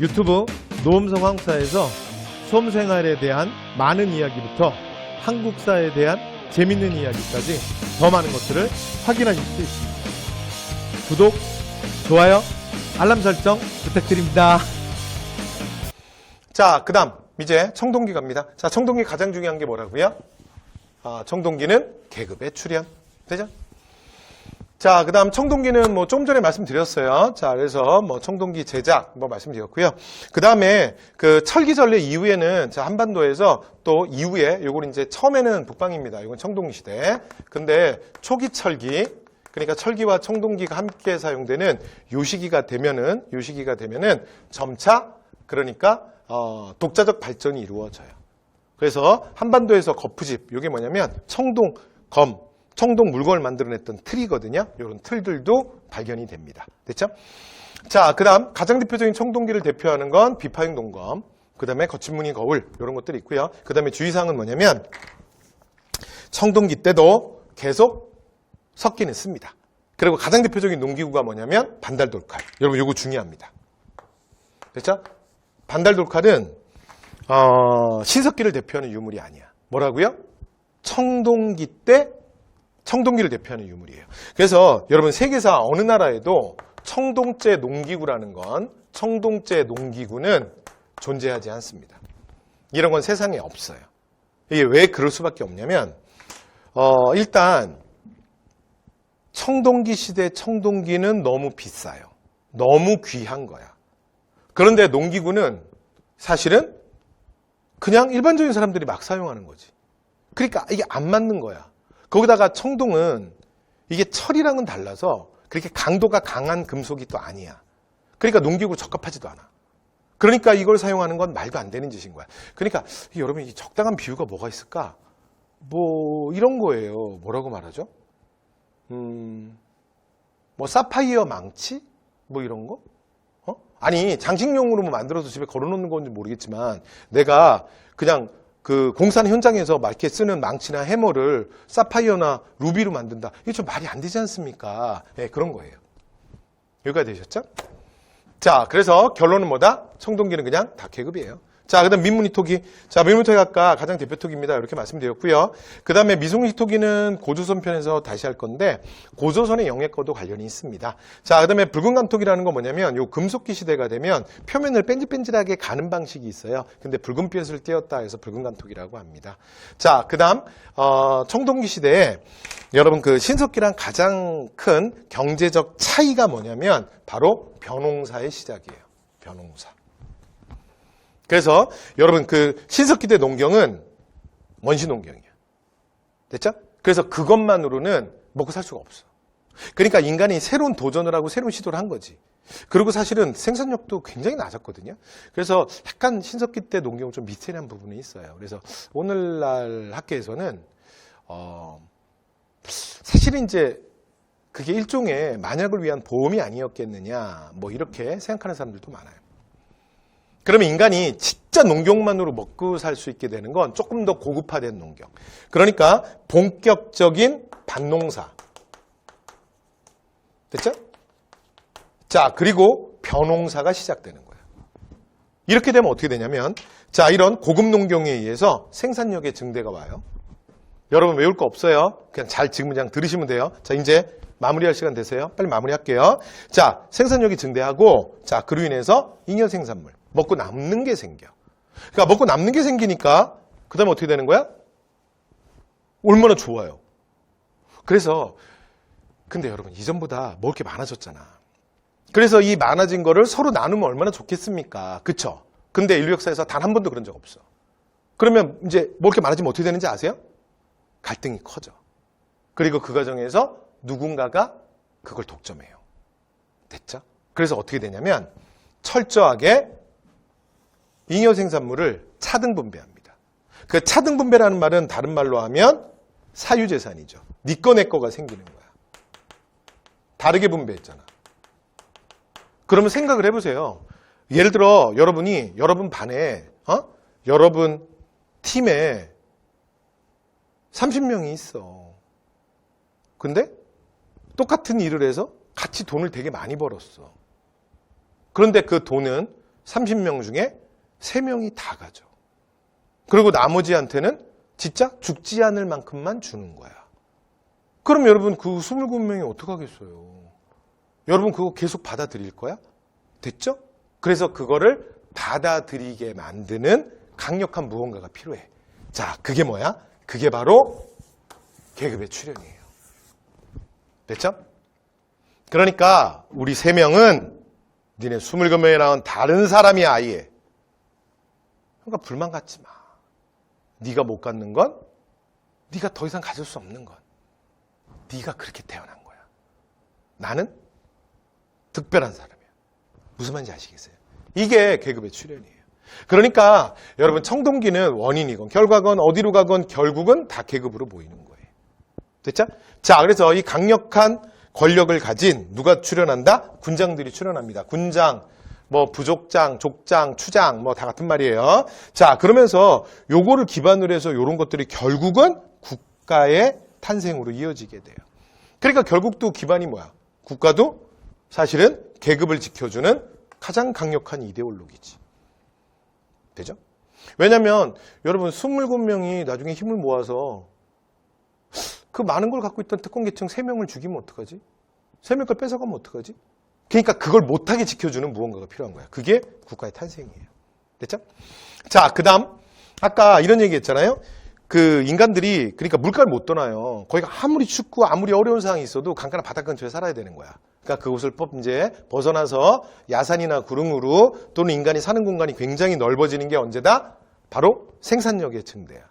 유튜브 노음성황사에서 수험생활에 대한 많은 이야기부터 한국사에 대한 재밌는 이야기까지 더 많은 것들을 확인하실 수 있습니다. 구독, 좋아요, 알람 설정 부탁드립니다. 자, 그 다음 이제 청동기 갑니다. 자, 청동기 가장 중요한 게 뭐라고요? 청동기는 계급의 출현. 되죠? 자, 그 다음 청동기는 뭐 좀 전에 말씀드렸어요. 자, 그래서 뭐 청동기 제작 뭐 말씀드렸고요. 그 다음에 그 철기전래 이후에는 자, 한반도에서 또 이후에 요걸 이제 처음에는 북방입니다. 이건 청동기 시대. 근데 초기 철기, 그러니까 철기와 청동기가 함께 사용되는 요 시기가 되면은 점차 그러니까 독자적 발전이 이루어져요. 그래서 한반도에서 거푸집, 이게 뭐냐면 청동 물건을 만들어냈던 틀이거든요. 이런 틀들도 발견이 됩니다. 됐죠? 자, 그 다음 가장 대표적인 청동기를 대표하는 건 비파형 동검, 그 다음에 거친 무늬 거울 이런 것들이 있고요. 그 다음에 주의사항은 뭐냐면 청동기 때도 계속 섞기는 씁니다. 그리고 가장 대표적인 농기구가 뭐냐면 반달돌칼. 여러분 이거 중요합니다. 됐죠? 반달돌칼은 신석기를 대표하는 유물이 아니야. 뭐라고요? 청동기 때 청동기를 대표하는 유물이에요. 그래서 여러분 세계사 어느 나라에도 청동제 농기구라는 건 청동제 농기구는 존재하지 않습니다. 이런 건 세상에 없어요. 이게 왜 그럴 수밖에 없냐면 일단 청동기 시대 청동기는 너무 비싸요. 너무 귀한 거야. 그런데 농기구는 사실은 그냥 일반적인 사람들이 막 사용하는 거지. 그러니까 이게 안 맞는 거야. 거기다가 청동은 이게 철이랑은 달라서 그렇게 강도가 강한 금속이 또 아니야. 그러니까 농기구 적합하지도 않아. 그러니까 이걸 사용하는 건 말도 안 되는 짓인 거야. 그러니까 여러분 이 적당한 비유가 뭐가 있을까? 뭐 이런 거예요. 뭐라고 말하죠? 뭐 사파이어 망치? 뭐 이런 거? 아니 장식용으로 뭐 만들어서 집에 걸어놓는 건지 모르겠지만 내가 그냥 그 공사하는 현장에서 막 이렇게 쓰는 망치나 해머를 사파이어나 루비로 만든다. 이게 좀 말이 안 되지 않습니까? 네, 그런 거예요. 여기까지 되셨죠? 자, 그래서 결론은 뭐다? 청동기는 그냥 다 계급이에요. 자, 그 다음 민무늬 토기. 자, 민무늬 토기 아까 가장 대표 토기입니다. 이렇게 말씀드렸고요. 그 다음에 미송리 토기는 고조선 편에서 다시 할 건데 고조선의 영예과도 관련이 있습니다. 자, 그 다음에 붉은 감토기라는 건 뭐냐면 요 금속기 시대가 되면 표면을 뺀질뺀질하게 가는 방식이 있어요. 근데 붉은 빛을 띄었다 해서 붉은 감토기라고 합니다. 자, 그 다음 청동기 시대에 여러분 그 신석기랑 가장 큰 경제적 차이가 뭐냐면 바로 벼농사의 시작이에요. 벼농사. 그래서 여러분 그 신석기 때 농경은 원시 농경이야. 됐죠? 그래서 그것만으로는 먹고 살 수가 없어. 그러니까 인간이 새로운 도전을 하고 새로운 시도를 한 거지. 그리고 사실은 생산력도 굉장히 낮았거든요. 그래서 약간 신석기 때 농경은 좀 미스테리한 부분이 있어요. 그래서 오늘날 학계에서는 사실은 이제 그게 일종의 만약을 위한 보험이 아니었겠느냐 뭐 이렇게 생각하는 사람들도 많아요. 그러면 인간이 진짜 농경만으로 먹고 살 수 있게 되는 건 조금 더 고급화된 농경. 그러니까 본격적인 밭농사. 됐죠? 자, 그리고 벼농사가 시작되는 거예요. 이렇게 되면 어떻게 되냐면 자, 이런 고급 농경에 의해서 생산력의 증대가 와요. 여러분 외울 거 없어요. 그냥 잘 지금 그냥 들으시면 돼요. 자, 이제 마무리할 시간 되세요. 빨리 마무리할게요. 자, 생산력이 증대하고 자, 그로 인해서 잉여 생산물. 먹고 남는 게 생겨. 그러니까 먹고 남는 게 생기니까 그 다음에 어떻게 되는 거야? 얼마나 좋아요. 그래서 근데 여러분 이전보다 먹을 게 많아졌잖아. 그래서 이 많아진 거를 서로 나누면 얼마나 좋겠습니까? 그쵸? 근데 인류 역사에서 단 한 번도 그런 적 없어. 그러면 이제 먹을 게 많아지면 어떻게 되는지 아세요? 갈등이 커져. 그리고 그 과정에서 누군가가 그걸 독점해요. 됐죠? 그래서 어떻게 되냐면 철저하게 잉여 생산물을 차등 분배합니다. 그 차등 분배라는 말은 다른 말로 하면 사유재산이죠. 네 거 내 거가 생기는 거야. 다르게 분배했잖아. 그러면 생각을 해보세요. 예를 들어 여러분이 여러분 반에 여러분 팀에 30명이 있어. 근데 똑같은 일을 해서 같이 돈을 되게 많이 벌었어. 그런데 그 돈은 30명 중에 3명이 다 가져. 그리고 나머지한테는 진짜 죽지 않을 만큼만 주는 거야. 그럼 여러분 그 29명이 어떡하겠어요? 여러분 그거 계속 받아들일 거야? 됐죠? 그래서 그거를 받아들이게 만드는 강력한 무언가가 필요해. 자, 그게 뭐야? 그게 바로 계급의 출현이에요. 됐죠? 그러니까 우리 3명은 니네 27명이 나온 다른 사람이야, 아예. 그러니까 불만 갖지 마. 네가 못 갖는 건 네가 더 이상 가질 수 없는 건 네가 그렇게 태어난 거야. 나는 특별한 사람이야. 무슨 말인지 아시겠어요? 이게 계급의 출현이에요. 그러니까 여러분 청동기는 원인이건 결과건 어디로 가건 결국은 다 계급으로 모이는 거예요. 됐죠? 자, 그래서 이 강력한 권력을 가진 누가 출현한다? 군장들이 출현합니다. 군장, 뭐 부족장, 족장, 추장 뭐 다 같은 말이에요. 자, 그러면서 요거를 기반으로 해서 요런 것들이 결국은 국가의 탄생으로 이어지게 돼요. 그러니까 결국 또 기반이 뭐야? 국가도 사실은 계급을 지켜주는 가장 강력한 이데올로기지. 되죠? 왜냐면 여러분 27명이 나중에 힘을 모아서 그 많은 걸 갖고 있던 특권계층 3명을 죽이면 어떡하지? 3명 걸 뺏어가면 어떡하지? 그러니까 그걸 못하게 지켜주는 무언가가 필요한 거야. 그게 국가의 탄생이에요. 됐죠? 자, 그 다음 아까 이런 얘기 했잖아요. 그 인간들이 그러니까 물가를 못 떠나요. 거기가 아무리 춥고 아무리 어려운 상황이 있어도 강가나 바다 근처에 살아야 되는 거야. 그러니까 그곳을 이제 벗어나서 야산이나 구릉으로 또는 인간이 사는 공간이 굉장히 넓어지는 게 언제다? 바로 생산력의 증대야.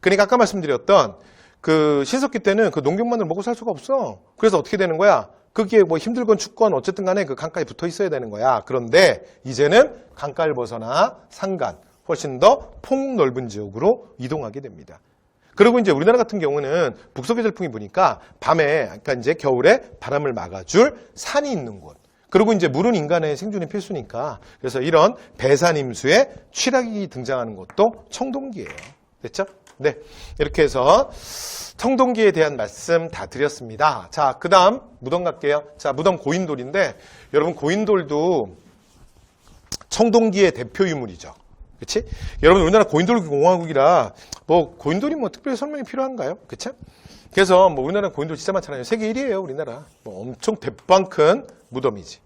그러니까 아까 말씀드렸던 그 신석기 때는 그 농경만으로 먹고 살 수가 없어. 그래서 어떻게 되는 거야? 그게 뭐 힘들건 춥건 어쨌든 간에 그 강가에 붙어 있어야 되는 거야. 그런데 이제는 강가를 벗어나 산간, 훨씬 더 폭넓은 지역으로 이동하게 됩니다. 그리고 이제 우리나라 같은 경우는 북서기 절풍이 부니까 밤에, 그러니까 이제 겨울에 바람을 막아줄 산이 있는 곳. 그리고 이제 물은 인간의 생존이 필수니까. 그래서 이런 배산임수의 취락이 등장하는 것도 청동기예요. 됐죠? 네. 이렇게 해서 청동기에 대한 말씀 다 드렸습니다. 자, 그 다음 무덤 갈게요. 자, 무덤 고인돌인데 여러분 고인돌도 청동기의 대표 유물이죠. 그치? 여러분 우리나라 고인돌 공화국이라 뭐 고인돌이 뭐 특별히 설명이 필요한가요? 그치? 그래서 뭐 우리나라 고인돌 진짜 많잖아요. 세계 1위예요, 우리나라. 뭐 엄청 대빵 큰 무덤이지.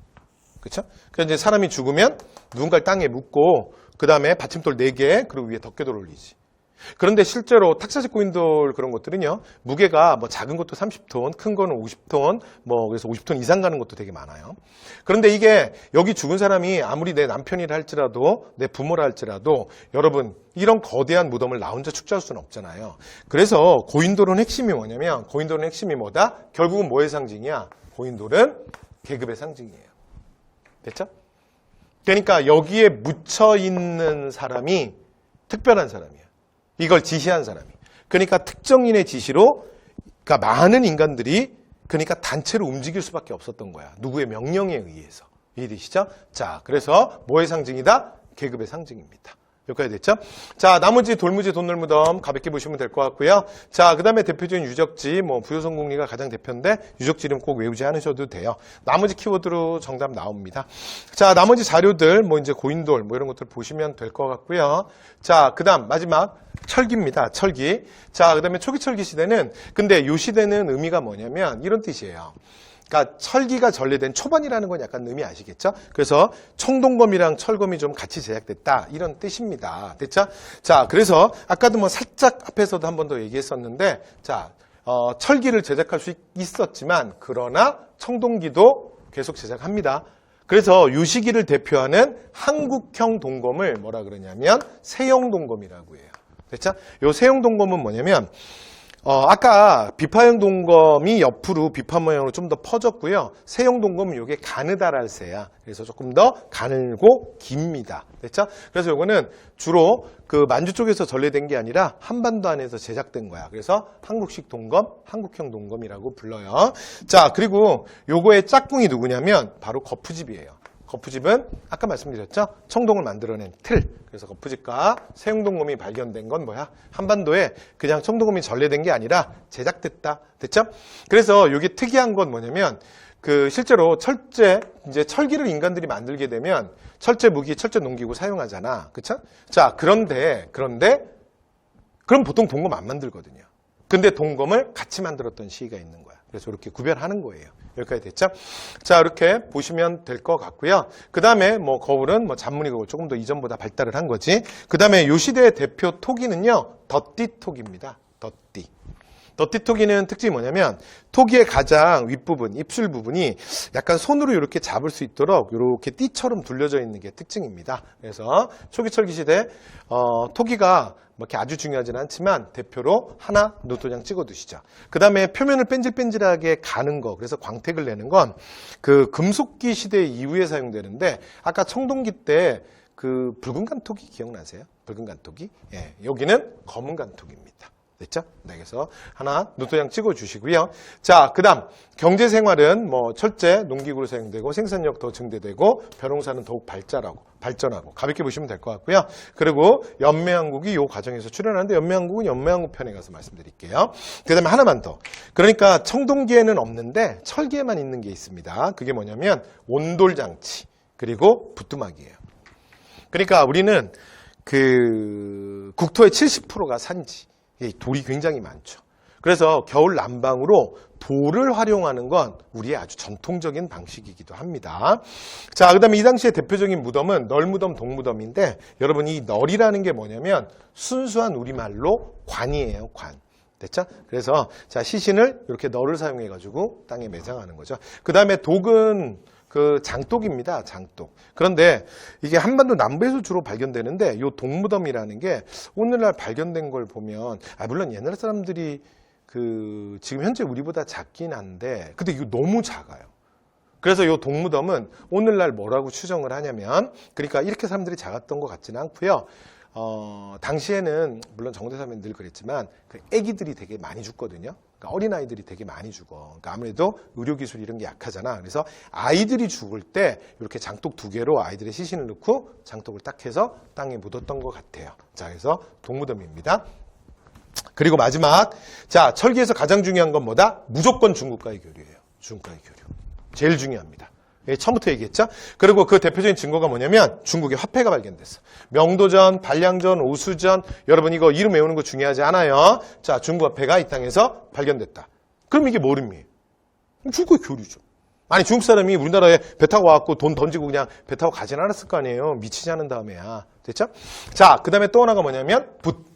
그쵸? 그래서 이제 사람이 죽으면 누군가를 땅에 묻고 그 다음에 받침돌 4개 그리고 위에 덮개돌 올리지. 그런데 실제로 탁사직 고인돌 그런 것들은요, 무게가 뭐 작은 것도 30톤, 큰 거는 50톤, 뭐 그래서 50톤 이상 가는 것도 되게 많아요. 그런데 이게 여기 죽은 사람이 아무리 내 남편이라 할지라도, 내 부모라 할지라도, 여러분, 이런 거대한 무덤을 나 혼자 축제할 수는 없잖아요. 그래서 고인돌은 핵심이 뭐냐면, 고인돌은 핵심이 뭐다? 결국은 뭐의 상징이야? 고인돌은 계급의 상징이에요. 됐죠? 그러니까 여기에 묻혀 있는 사람이 특별한 사람이야. 이걸 지시한 사람이. 그러니까 특정인의 지시로 그러니까 많은 인간들이 그러니까 단체로 움직일 수밖에 없었던 거야. 누구의 명령에 의해서. 이해되시죠? 자, 그래서 뭐의 상징이다? 계급의 상징입니다. 여기까지 됐죠? 자, 나머지 돌무지 돈놀무덤 가볍게 보시면 될 것 같고요. 자, 그 다음에 대표적인 유적지, 뭐 부효성공리가 가장 대표인데 유적지 이름 꼭 외우지 않으셔도 돼요. 나머지 키워드로 정답 나옵니다. 자, 나머지 자료들, 뭐 이제 고인돌, 뭐 이런 것들 보시면 될 것 같고요. 자, 그 다음 마지막 철기입니다. 철기. 자, 그 다음에 초기 철기 시대는 근데 이 시대는 의미가 뭐냐면 이런 뜻이에요. 그러니까 철기가 전래된 초반이라는 건 약간 의미 아시겠죠? 그래서 청동검이랑 철검이 좀 같이 제작됐다 이런 뜻입니다. 됐죠? 자, 그래서 아까도 뭐 살짝 앞에서도 한 번 더 얘기했었는데, 자, 철기를 제작할 수 있었지만 그러나 청동기도 계속 제작합니다. 그래서 이 시기를 대표하는 한국형 동검을 뭐라 그러냐면 세형 동검이라고 해요. 됐죠? 요 세형 동검은 뭐냐면 아까 비파형 동검이 옆으로 비파 모양으로 좀 더 퍼졌고요. 세형 동검은 이게 가느다랄새야. 그래서 조금 더 가늘고 깁니다. 됐죠? 그래서 이거는 주로 그 만주 쪽에서 전래된 게 아니라 한반도 안에서 제작된 거야. 그래서 한국식 동검, 한국형 동검이라고 불러요. 자, 그리고 요거의 짝꿍이 누구냐면 바로 거푸집이에요. 거푸집은 아까 말씀드렸죠? 청동을 만들어낸 틀. 그래서 거푸집과 세형동검이 발견된 건 뭐야? 한반도에 그냥 청동검이 전래된 게 아니라 제작됐다. 됐죠? 그래서 이게 특이한 건 뭐냐면 실제로 이제 철기를 인간들이 만들게 되면 철제 무기, 철제 농기구 사용하잖아. 그쵸? 자, 그런데, 그럼 보통 동검 안 만들거든요. 근데 동검을 같이 만들었던 시기가 있는 거야. 그래서 이렇게 구별하는 거예요. 여기까지 됐죠? 자, 이렇게 보시면 될 것 같고요. 그 다음에 거울은 잔무늬 거울 조금 더 이전보다 발달을 한 거지. 그 다음에 요 시대의 대표 토기는요, 덧띠 토기입니다. 덧띠. 덧띠 토기는 특징이 뭐냐면 토기의 가장 윗부분, 입술 부분이 약간 손으로 이렇게 잡을 수 있도록 이렇게 띠처럼 둘려져 있는 게 특징입니다. 그래서 초기 철기 시대 토기가 이렇게 아주 중요하지는 않지만 대표로 하나 노트장 찍어 두시죠. 그 다음에 표면을 뺀질뺀질하게 가는 거, 그래서 광택을 내는 건 그 금속기 시대 이후에 사용되는데 아까 청동기 때 그 붉은 간토기 기억나세요? 붉은 간토기? 예, 여기는 검은 간토기입니다. 됐죠? 네, 그래서 하나 노트장 찍어 주시고요. 자, 그 다음 경제생활은 철제, 농기구로 사용되고 생산력 더 증대되고 벼농사는 더욱 발전하고 가볍게 보시면 될 것 같고요. 그리고 연매왕국이 이 과정에서 출현하는데 연매왕국은 연매왕국 편에 가서 말씀드릴게요. 그 다음에 하나만 더. 그러니까 청동기에는 없는데 철기에만 있는 게 있습니다. 그게 뭐냐면 온돌장치 그리고 부뚜막이에요. 그러니까 우리는 국토의 70%가 산지. 돌이 굉장히 많죠. 그래서 겨울 난방으로 돌을 활용하는 건 우리의 아주 전통적인 방식이기도 합니다. 자, 그 다음에 이 당시의 대표적인 무덤은 널무덤, 동무덤인데 여러분 이 널이라는 게 뭐냐면 순수한 우리말로 관이에요. 관. 됐죠? 그래서 자, 시신을 이렇게 널을 사용해 가지고 땅에 매장하는 거죠. 그 다음에 독은 장독입니다. 장독. 그런데 이게 한반도 남부에서 주로 발견되는데 이 동무덤이라는 게 오늘날 발견된 걸 보면 물론 옛날 사람들이 지금 현재 우리보다 작긴 한데 근데 이거 너무 작아요. 그래서 이 동무덤은 오늘날 뭐라고 추정을 하냐면 그러니까 이렇게 사람들이 작았던 것 같지는 않고요. 당시에는 물론 정대사면 늘 그랬지만 애기들이 되게 많이 죽거든요. 그러니까 어린아이들이 되게 많이 죽어. 그러니까 아무래도 의료기술 이런 게 약하잖아. 그래서 아이들이 죽을 때 이렇게 장독 2개로 아이들의 시신을 넣고 장독을 딱 해서 땅에 묻었던 것 같아요. 자, 그래서 동무덤입니다. 그리고 마지막, 자, 철기에서 가장 중요한 건 뭐다? 무조건 중국과의 교류예요. 중국과의 교류. 제일 중요합니다. 처음부터 얘기했죠? 그리고 그 대표적인 증거가 뭐냐면 중국의 화폐가 발견됐어. 명도전, 반량전, 오수전, 여러분 이거 이름 외우는 거 중요하지 않아요. 자, 중국 화폐가 이 땅에서 발견됐다. 그럼 이게 뭘 의미해요? 중국의 교류죠. 아니 중국 사람이 우리나라에 배 타고 와갖고 돈 던지고 그냥 배 타고 가진 않았을 거 아니에요. 미치지 않은 다음에야. 됐죠? 자, 그 다음에 또 하나가 뭐냐면 붓.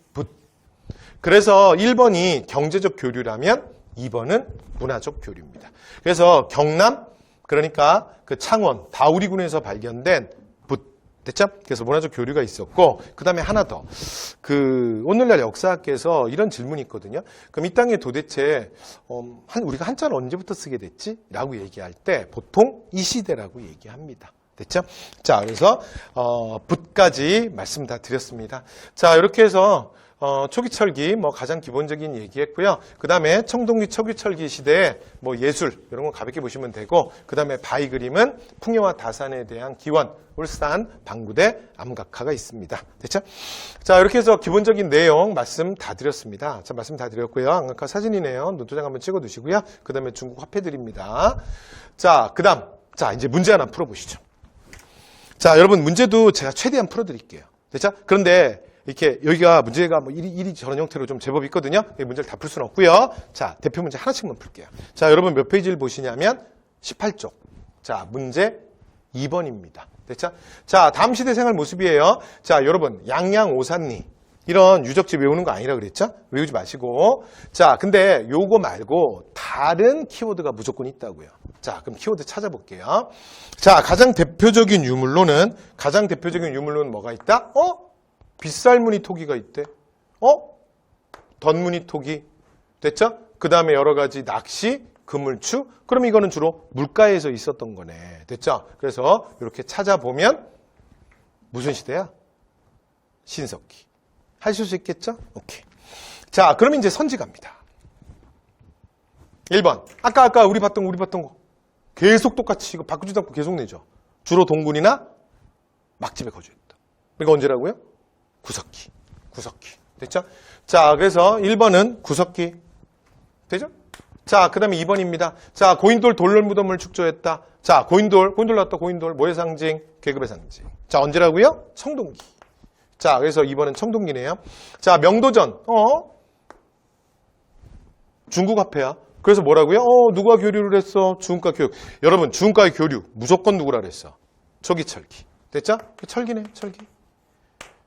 그래서 1번이 경제적 교류라면 2번은 문화적 교류입니다. 그래서 경남 그러니까 창원 다우리군에서 발견된 붓 됐죠? 그래서 문화적 교류가 있었고 그 다음에 하나 더 오늘날 역사학계에서 이런 질문이 있거든요. 그럼 이 땅에 도대체 우리가 한자를 언제부터 쓰게 됐지? 라고 얘기할 때 보통 이 시대라고 얘기합니다. 됐죠? 자, 그래서 붓까지 말씀 다 드렸습니다. 자, 이렇게 해서 초기 철기 가장 기본적인 얘기했고요. 그 다음에 청동기 초기 철기 시대에 예술 이런 거 가볍게 보시면 되고 그 다음에 바위 그림은 풍요와 다산에 대한 기원, 울산, 방구대, 암각화가 있습니다. 됐죠? 자, 이렇게 해서 기본적인 내용 말씀 다 드렸습니다. 자, 말씀 다 드렸고요. 암각화 사진이네요. 노트장 한번 찍어 두시고요. 그 다음에 중국 화폐들입니다. 자, 그 다음 이제 문제 하나 풀어보시죠. 자, 여러분 문제도 제가 최대한 풀어드릴게요. 됐죠? 그런데 이렇게 여기가 문제가 이리 저런 형태로 좀 제법 있거든요. 문제를 다 풀 수는 없고요. 자, 대표 문제 하나씩만 풀게요. 자, 여러분 몇 페이지를 보시냐면 18쪽. 자, 문제 2번입니다. 됐죠? 자, 다음 시대 생활 모습이에요. 자, 여러분 양양 오산리 이런 유적지 외우는 거 아니라 그랬죠? 외우지 마시고. 자, 근데 요거 말고 다른 키워드가 무조건 있다고요. 자, 그럼 키워드 찾아볼게요. 자, 가장 대표적인 유물로는 뭐가 있다? 빗살무늬 토기가 있대. 덧무늬 토기. 됐죠? 그 다음에 여러 가지 낚시, 그물추. 그럼 이거는 주로 물가에서 있었던 거네. 됐죠? 그래서 이렇게 찾아보면 무슨 시대야? 신석기. 하실 수 있겠죠? 오케이. 자, 그럼 이제 선지 갑니다. 1번. 아까 우리 봤던 거. 계속 똑같이 이거 바꾸지도 않고 계속 내죠. 주로 동굴이나 막집에 거주했다. 이거 언제라고요? 구석기. 됐죠? 자, 그래서 1번은 구석기. 되죠? 자, 그 다음에 2번입니다. 자, 고인돌 돌로 무덤을 축조했다. 자, 고인돌 나왔다. 고인돌. 뭐의 상징? 계급의 상징. 자, 언제라고요? 청동기. 자, 그래서 2번은 청동기네요. 자, 명도전. 중국 화폐야. 그래서 뭐라고요? 누가 교류를 했어? 중국과 교육. 여러분, 중국과의 교류. 무조건 누구라 그랬어? 초기철기. 됐죠? 철기네, 철기.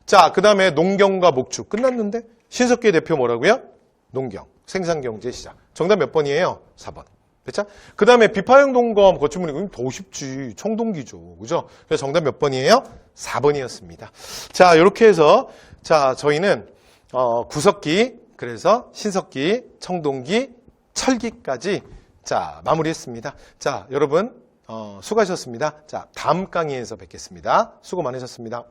자, 그 다음에 농경과 목축. 끝났는데? 신석기의 대표 뭐라고요? 농경. 생산경제 시작. 정답 몇 번이에요? 4번. 됐죠? 그 다음에 비파형 동검 거치문이 더 쉽지. 청동기죠. 그죠? 그래서 정답 몇 번이에요? 4번이었습니다. 자, 이렇게 해서, 자, 저희는, 구석기, 그래서 신석기, 청동기, 철기까지, 자, 마무리했습니다. 자, 여러분, 수고하셨습니다. 자, 다음 강의에서 뵙겠습니다. 수고 많으셨습니다.